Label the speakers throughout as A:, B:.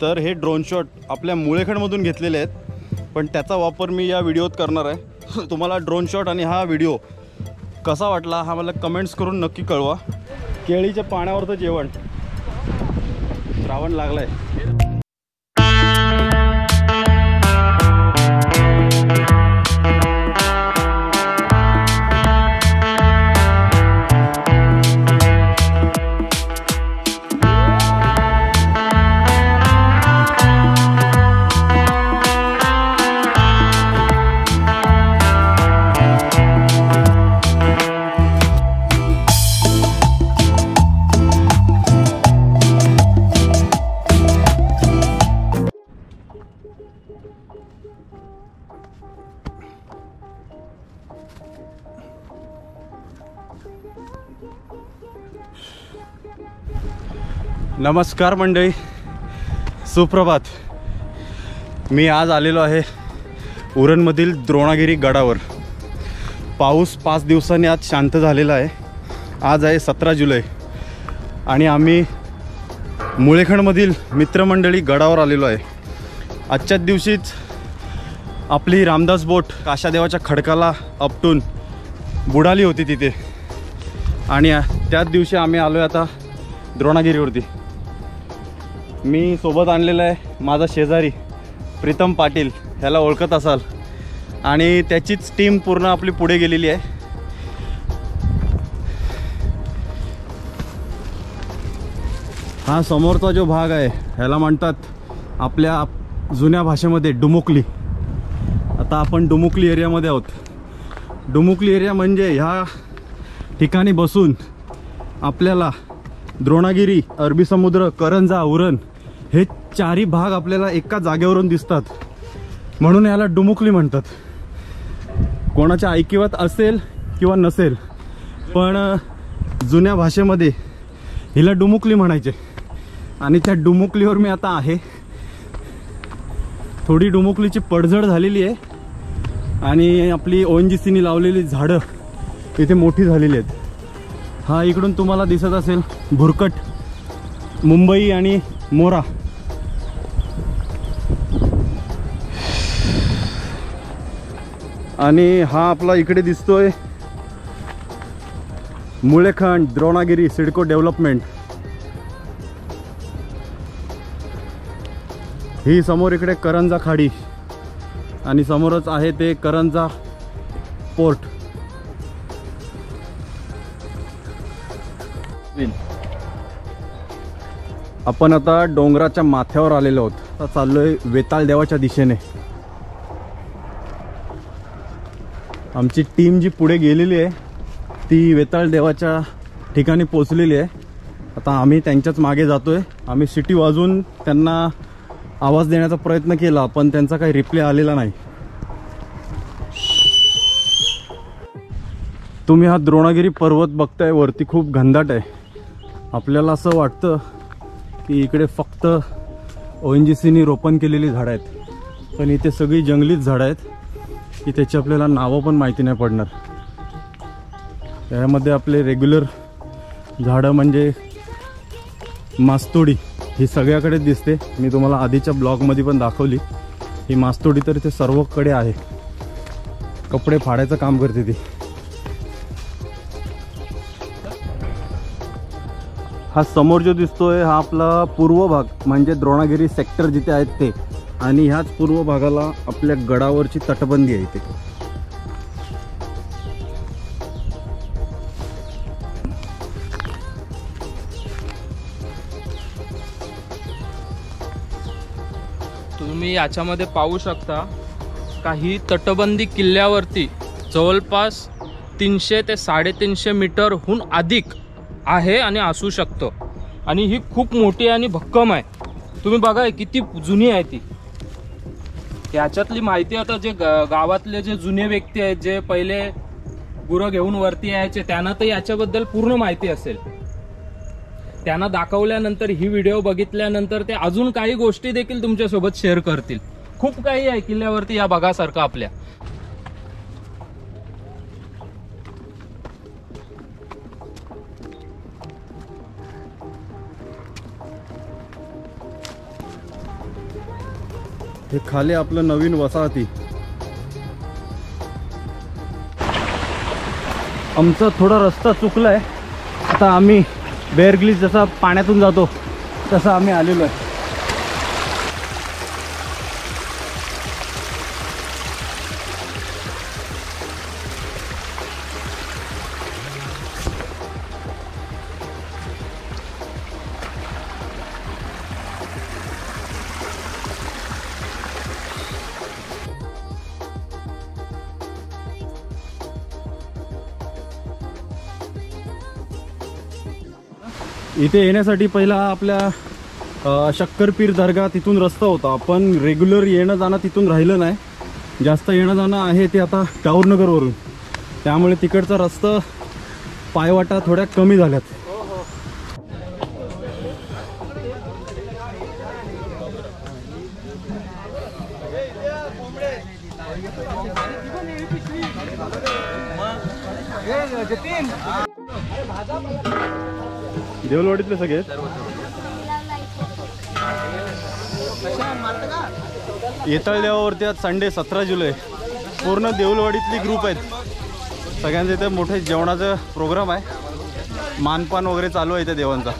A: तर हे drone shot आपल्या मुळेखंडमधून घेतलेले आहेत, पण त्याचा वापर मी या व्हिडिओत करणार आहे. तुम्हाला ड्रोन शॉट आणि हा व्हिडिओ कसा वाटला हा मला कमेंट्स करून नक्की कळवा. केळीच्या पाण्यावरचं जेवण, श्रावण लागलाय. नमस्कार मंडळी, सुप्रभात. मी आज आलेलो आहे उरणमधील द्रोणागिरी गडावर. पाऊस 5 दिवसांनी आज शांत झालेला आहे. आज आहे 17 जुलै आणि आम्ही मुळेखंडमधील मित्रमंडळी गडावर आलेलो आहे. आजच्याच दिवशीच आपली रामदास बोट काशादेवाच्या खडकाला आपटून बुडाली होती तिथे, आणि त्याच दिवशी आम्ही आलो आहे आता द्रोणागिरीवरती. मी सोबत आणलेला आहे माझा शेजारी प्रीतम पाटील, ह्याला ओळखत असाल, आणि त्याचीच टीम पूर्ण आपली पुढे गेलेली आहे. हा समोरचा जो भाग आहे ह्याला म्हणतात आपल्या जुन्या भाषेमध्ये डुमुकली. आता आपण डुमुकली एरियामध्ये आहोत. डुमुकली एरिया म्हणजे ह्या ठिकाणी बसून आपल्याला द्रोणागिरी, अरबी समुद्र, करंजा, उरण हे चारही भाग आपल्याला एका जागेवरून दिसतात, म्हणून याला डुमुकली म्हणतात. कोणाच्या ऐकिवात असेल किंवा नसेल, पण जुन्या भाषेमध्ये हिला डुमुकली म्हणायचे. आणि त्या डुमुकलीवर मी आता आहे. थोडी डुमुकलीची पडझड झालेली आहे आणि आपली ONGCनी लावलेली झाडं इथे मोठी झालेली आहेत. हा इकडून तुम्हाला दिसत असेल भुरकट, मुंबई आणि मोरा. आणि हा आपला इकडे दिसतोय मुळेखंड द्रोणागिरी सिडको डेव्हलपमेंट. ही समोर इकडे करंजा खाडी आणि समोरच आहे ते करंजा पोर्ट. आपण आता डोंगराच्या माथ्यावर आलेलो आहोत. आता चाललोय वेताळ देवाच्या दिशेने. आमची टीम जी पुढे गेलेली आहे ती वेताळ देवाच्या ठिकाणी पोचलेली आहे. आता आम्ही त्यांच्याच मागे जातोय. आम्ही सिटी वाजवून त्यांना आवाज देण्याचा प्रयत्न केला, पण त्यांचा काही रिप्लाय आलेला नाही. तुम्ही हा द्रोणागिरी पर्वत बघताय, वरती खूप घनदाट आहे. आपल्याला असं वाटतं की इकडे फक्त ONGCनी रोपण केलेली झाडं आहेत, पण इथे सगळी जंगलीच झाडं आहेत की त्याची आपल्याला नावं पण माहिती नाही पडणार. यामध्ये आपले रेग्युलर झाडं म्हणजे मास्तोडी ही सगळ्याकडेच दिसते. मी तुम्हाला आधीच्या ब्लॉगमध्ये पण दाखवली. ही मास्तोडी तर इथे सर्वकडे आहे. कपडे फाडायचं काम करते ती. हा समोर जो दिसतोय हा आपला पूर्व भाग म्हणजे द्रोणागिरी सेक्टर जिथे आहेत ते, आणि ह्याच पूर्व भागाला आपल्या गडावरची तटबंदी आहे इथे.
B: तुम्ही याच्यामध्ये पाहू शकता काही तटबंदी किल्ल्यावरती जवळपास 300 ते 350 मीटरहून अधिक आहे आणि असू शकतो. आणि ही खूप मोठी आणि भक्कम आहे. तुम्ही बघा किती जुनी आहे ती. याच्यातली माहिती आता जे गावातले जे जुने व्यक्ती आहेत, जे पहिले गुरं घेऊन वरती यायचे, त्यांना तर याच्याबद्दल पूर्ण माहिती असेल. त्यांना दाखवल्यानंतर ही व्हिडिओ बघितल्यानंतर ते अजून काही गोष्टी देखील तुमच्यासोबत शेअर करतील. खूप काही आहे किल्ल्यावरती या बघासारखं आपल्या.
A: हे खाली आपलं नवीन वसाहती. आमचा थोडा रस्ता चुकलाय. आता आम्ही बेअर ग्रिल्स जसा पाण्यातून जातो तसा आम्ही आलेलो आहे. इथे येण्यासाठी पहिला आपल्या शक्करपीर दर्गा तिथून रस्ता होता, पण रेग्युलर येणं जाणं तिथून राहिलं नाही. जास्त येणं जाणं आहे ते आता टाऊरनगरवरून, त्यामुळे तिकडचा रस्ता पायवाटा थोड्या कमी झाल्यात. देवलवाडीतले सगळे येताळ देवावरती आज संडे 17 जुलै पूर्ण देवलवाडीतली ग्रुप आहेत. सगळ्यांचे इथे मोठे जेवणाचा प्रोग्राम आहे, मानपान वगैरे चालू आहे इथे देवांचा.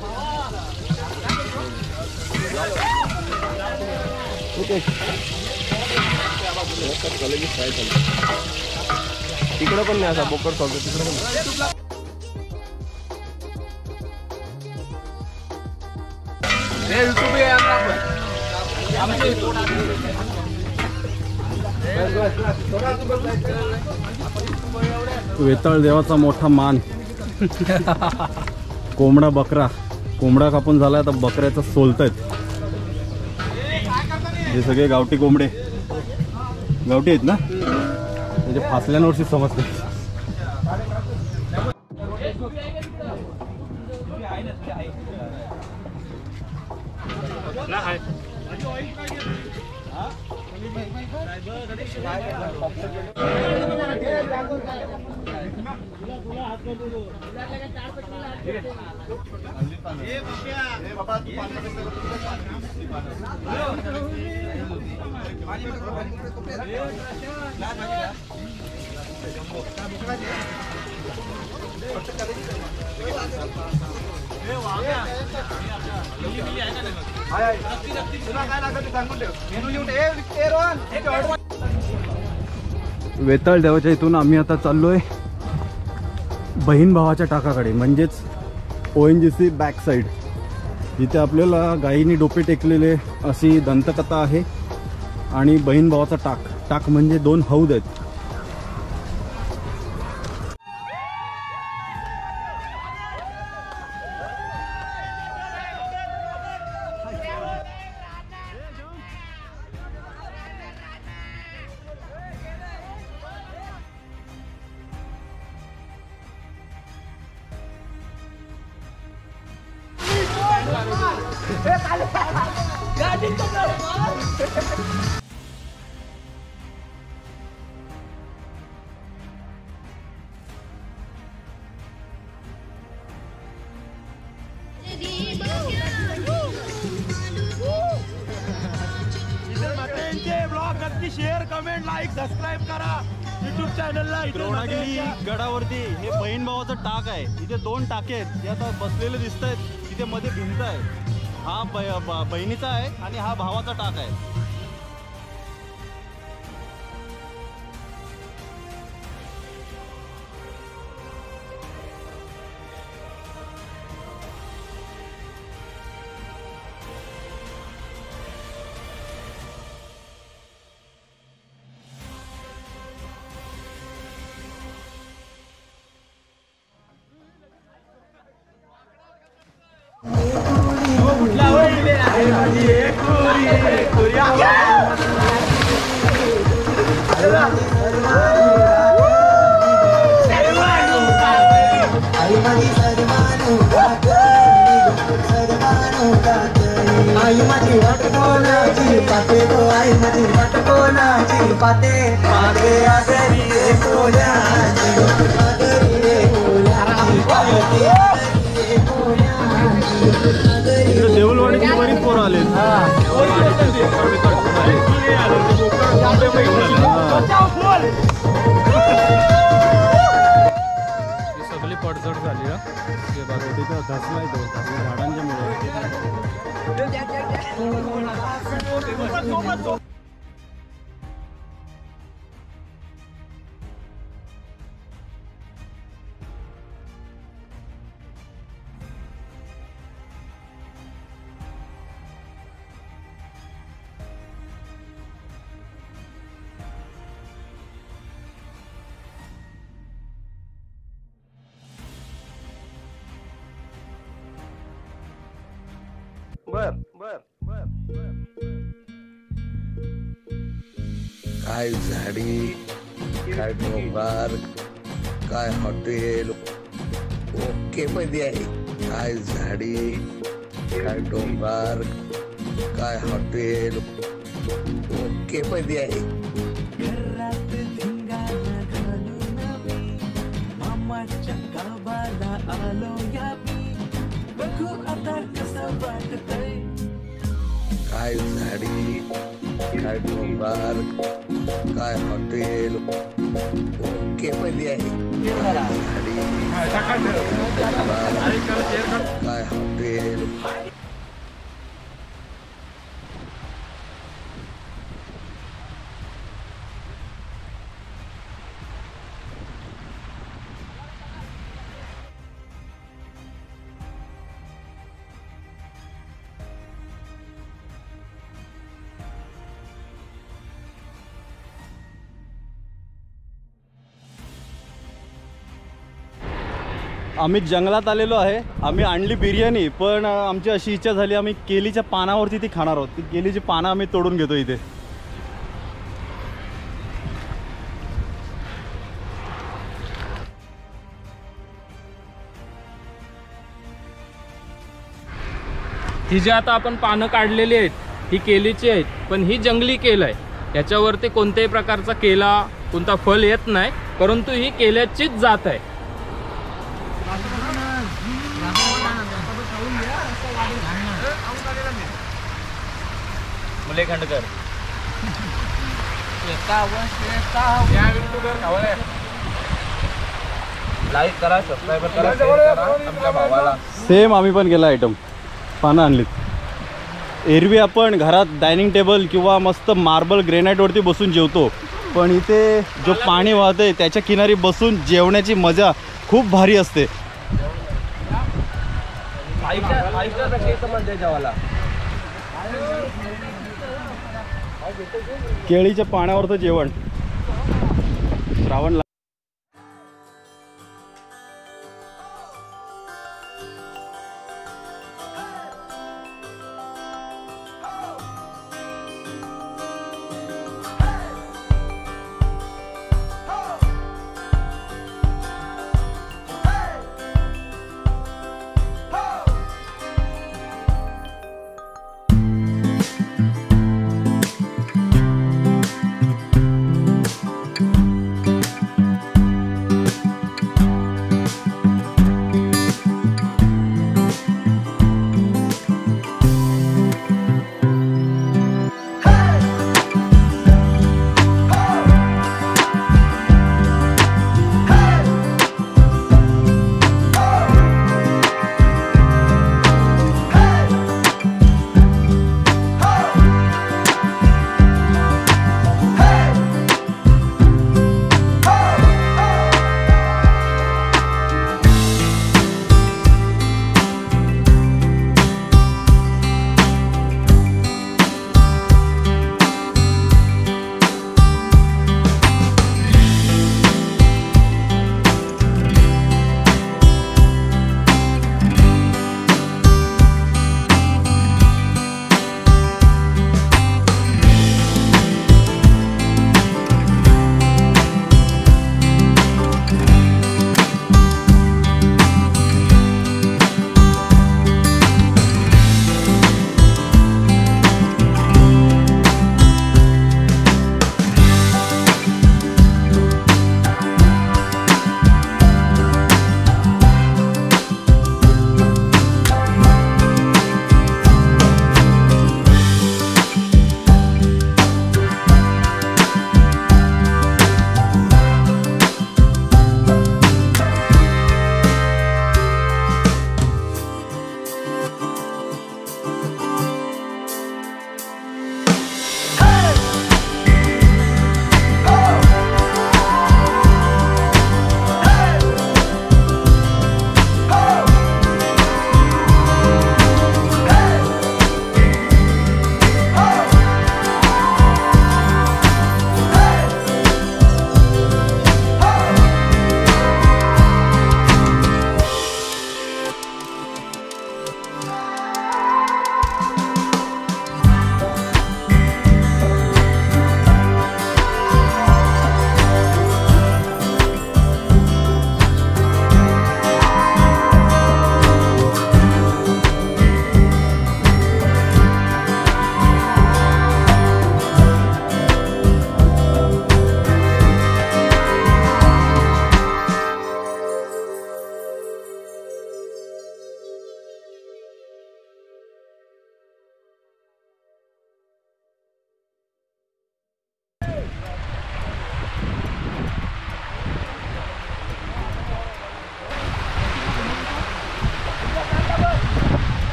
C: तिकडं पण नाही असा बोकड चालतो तिकडं पण.
A: वेताळ देवाचा मोठा मान. कोंबडा बकरा, कोंबडा कापून झाला आता बकऱ्याचा सोलतायत. हे सगळे गावठी कोंबडे, गावठी आहेत ना, म्हणजे फासल्यावरची समजते. वेताळ देवाच्या इथून आम्ही आता चाललोय बहीण भावाच्या टाकाकडे, म्हणजेच ONGC बॅक साईड. जिथे आपल्याला गायीनी डोपे टेकलेले अशी दंतकथा आहे आणि बहीण भावाचा टाक. टाक म्हणजे 2 हौद आहेत.
C: शेअर, कमेंट, लाईक, सबस्क्राईब करा YouTube चॅनलला.
A: द्रोणागिरी गडावरती हे बहीण भावाचं टाक आहे. इथे 2 टाके आहेत, जे आता बसलेले दिसत आहेत. तिथे मध्ये भिंत आहे. हा बहिणीचा आहे आणि हा भावाचा टाक आहे.
D: आई माझी वाट कोणाची पाते तो आई माझी वाट कोणाची पाते मागे आगरी रे कोल्याची आगरी रे कोल्याची आगरी रे कोल्याची.
A: कोकणची बरीच पोरं आले.
B: ही सगळी पडझड झाली हा. हे बघा.
A: तिथं धसलाय तो झाडांच्या मुळे.
E: काय झाडी, काय डोंगर, काय हॉटेल ओके मध्ये आहे. काय झाडी, काय डोंगर, काय हॉटेल ओके मध्ये आहे.
D: घरात धिंगाणा घालून मी मामाच्या गावाला आलो या मी. बघू आता कसं वाटतंय.
E: काय झाडी, काय डोंगर, काय हॉटेल ओके मध्ये आहे. झाडी, काय हॉटेल.
A: आम्ही जंगलात आलेलो आहे. आम्ही आणली बिर्याणी, पण आमची अशी इच्छा झाली आम्ही केलीच्या पानावरती ती खाणार आहोत. ती केलीची पानं आम्ही तोडून घेतो इथे.
B: ही जी आता आपण पानं काढलेली आहेत ही केलीची आहेत, पण ही जंगली केल आहे. याच्यावरती कोणत्याही प्रकारचा केला कोणता फल येत नाही, परंतु ही केल्याचीच जात आहे. मुलेखंडकर लाईक करा, सबस्क्राईब करा, शेअर करा आमच्या भावाला.
A: सेम आम्ही पण केला आयटम. पानं आणलीत. एरवी आपण घरात डायनिंग टेबल किंवा मस्त मार्बल ग्रेनाईटवरती बसून जेवतो, पण इथे जो पाणी वाहतंय त्याच्या किनारी बसून जेवण्याची मजा खूप भारी असते. केळीच्या पाण्यावरचं जेवण. श्रावण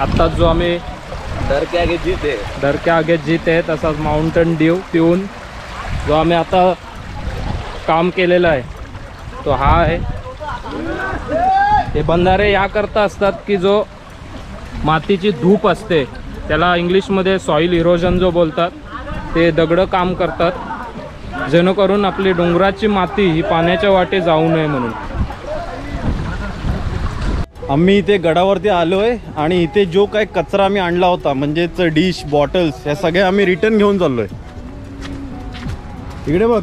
B: आत्ताच जो आम्ही
E: डर के आगे जीते.
B: डर के आगे जीत आहे तसाच माउंटन ड्यू पिऊन जो आम्ही आता काम केलेलं आहे तो हा आहे. हे बंधारे याकरता असतात की जो मातीची धूप असते त्याला इंग्लिशमध्ये सॉईल इरोजन जो बोलतात, ते दगडं काम करतात जेणेकरून आपली डोंगराची माती ही पाण्याच्या वाटे जाऊ नये म्हणून.
A: आम्ही इथे गडावरती आलो आहे आणि इथे जो काही कचरा आम्ही आणला होता म्हणजेच डिश बॉटल्स ह्या सगळ्या आम्ही रिटर्न घेऊन चाललो आहे. इकडे बघ.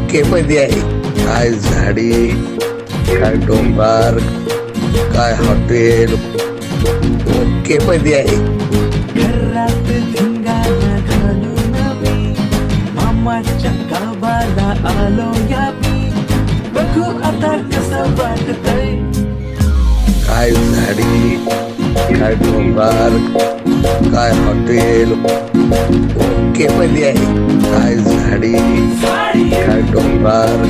D: ओके मध्ये आहे. काय झाडी, काय डोंगर, काय हॉटेल ओके मध्ये आहे. घरात धिंगाणा घालून मी मामाच्या गावाला आलो या मी. बघू आता कसं वाटतंय. काय झाडी, काय डोंगर, काय हॉटेल ओके मध्ये आहे. काय झाडी, काय डोंगर,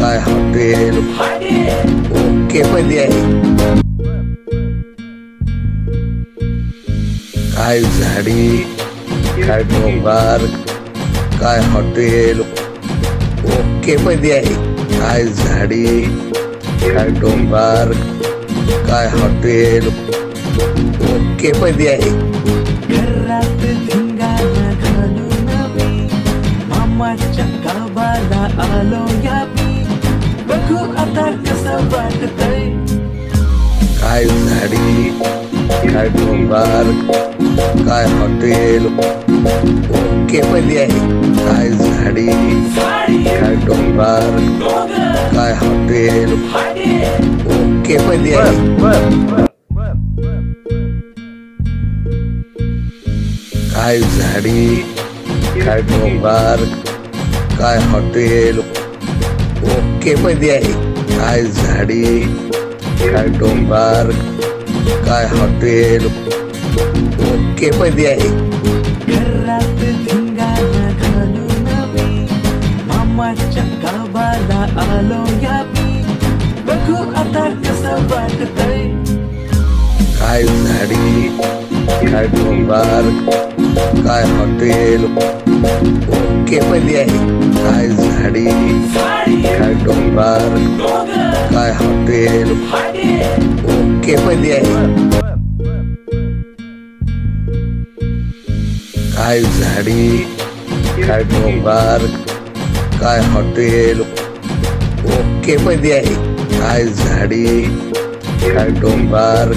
D: काय हॉटेल ओके मध्ये आहे. काय झाडी, काय डोंगर, काय हॉटेल ओके मध्ये आहे. काय झाडी, काय डोंगर, काय हॉटेल ओके मध्ये आहे. घरात धिंगाणा घालून मी मामाच्या गावाला आलो या मी. बघू आता कसं वाटतंय. काय झाडी, काय डोंगर, काय हॉटेल ओके मध्ये आहे. काय झाडी, काय डोंगर, काय हॉटेल ओके मध्ये आहे. काय झाडी, काय डोंगर, काय हॉटेल ओके मध्ये आहे. काय झाडी, काय डोंगर, काय हॉटेल ओके मध्ये आहे. घरात धिंगाणा घालून मी मामाच्या गावाला आलो या मी. बघू आता कसं वाटतंय. काय झाडी, काय डोंगर, काय हॉटेल ओके मध्ये आहे. काय झाडी, काय डोंगर, काय हॉटेल ओके मध्ये आहे. काय झाडी, काय डोंगर, काय हॉटेल ओके मध्ये आहे. काय झाडी, काय डोंगर,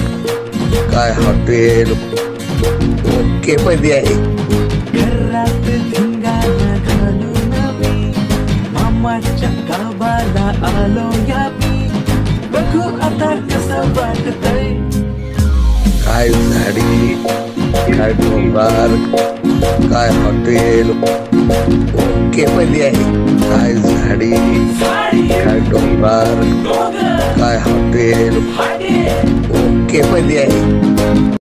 D: काय हॉटेल ओके मध्ये आहे. घरात धिंगाणा घालून मी मामाच्या गावाला आलो या मी. बघू आता कसं वाटतंय. काय झाडी, काय डोंगर, काय हॉटेल ओके मध्ये आहे. काय झाडी, काय डोंगर, काय हॉटेल ओके मध्ये आहे.